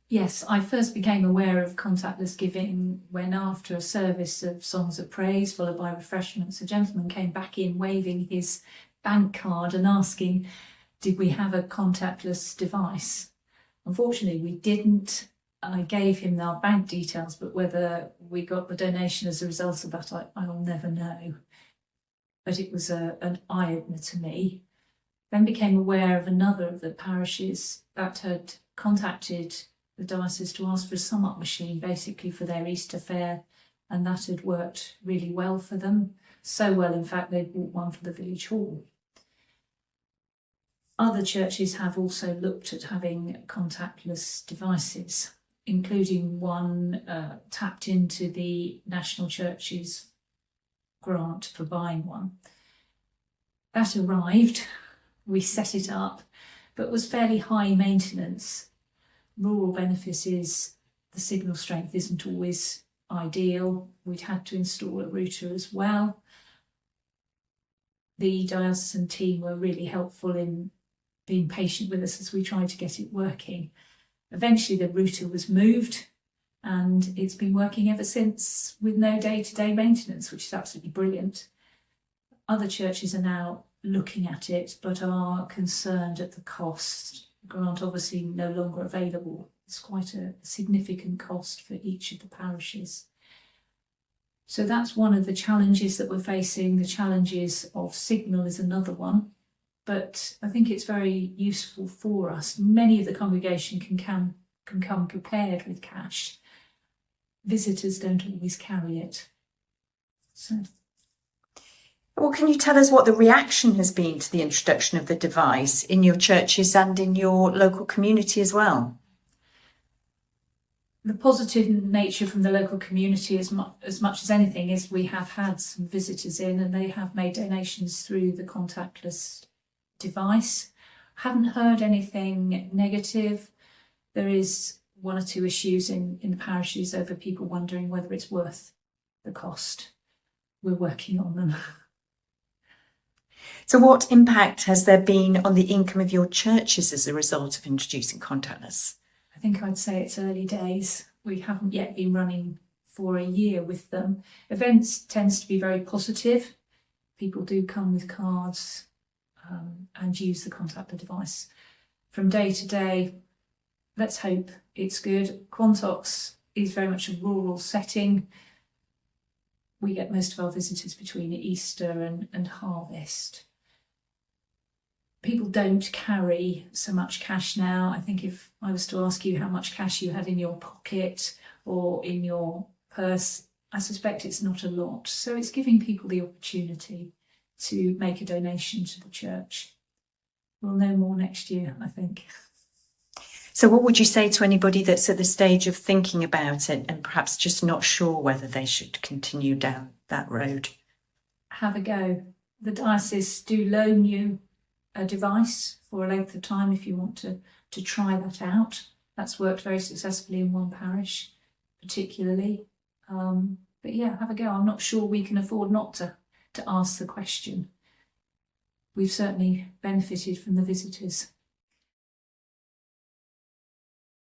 Yes, I first became aware of contactless giving when, after a service of songs of praise followed by refreshments, a gentleman came back in waving his bank card and asking, did we have a contactless device? Unfortunately, we didn't. I gave him our bank details, but whether we got the donation as a result of that, I'll never know. But it was an eye-opener to me. Then became aware of another of the parishes that had contacted the diocese to ask for a sum-up machine, basically for their Easter fair, and that had worked really well for them. So well, in fact, they bought one for the village hall. Other churches have also looked at having contactless devices, including one tapped into the National Church's grant for buying one. That arrived, we set it up, but was fairly high maintenance. Rural benefices, the signal strength isn't always ideal. We'd had to install a router as well. The diocesan team were really helpful in being patient with us as we tried to get it working. Eventually the router was moved and it's been working ever since with no day-to-day maintenance, which is absolutely brilliant. Other churches are now looking at it but are concerned at the cost. The grant obviously no longer available. It's quite a significant cost for each of the parishes. So that's one of the challenges that we're facing. The challenges of signal is another one. But I think it's very useful for us. Many of the congregation can come prepared with cash. Visitors don't always carry it. So. Well, can you tell us what the reaction has been to the introduction of the device in your churches and in your local community as well? The positive nature from the local community, as much as anything, is we have had some visitors in and they have made donations through the contactless device. Haven't heard anything negative. There is one or two issues in the parishes over people wondering whether it's worth the cost. We're working on them. So what impact has there been on the income of your churches as a result of introducing contactless? I think I'd say it's early days. We haven't yet been running for a year with them. Events tends to be very positive. People do come with cards and use the contactless device. From day to day, let's hope it's good. Quantox is very much a rural setting. We get most of our visitors between Easter and harvest. People don't carry so much cash now. I think if I was to ask you how much cash you had in your pocket or in your purse, I suspect it's not a lot. So it's giving people the opportunity to make a donation to the church. We'll know more next year, I think. So what would you say to anybody that's at the stage of thinking about it and perhaps just not sure whether they should continue down that road? Have a go. The diocese do loan you a device for a length of time if you want to try that out. That's worked very successfully in one parish, particularly. But yeah, have a go. I'm not sure we can afford not to ask the question. We've certainly benefited from the visitors.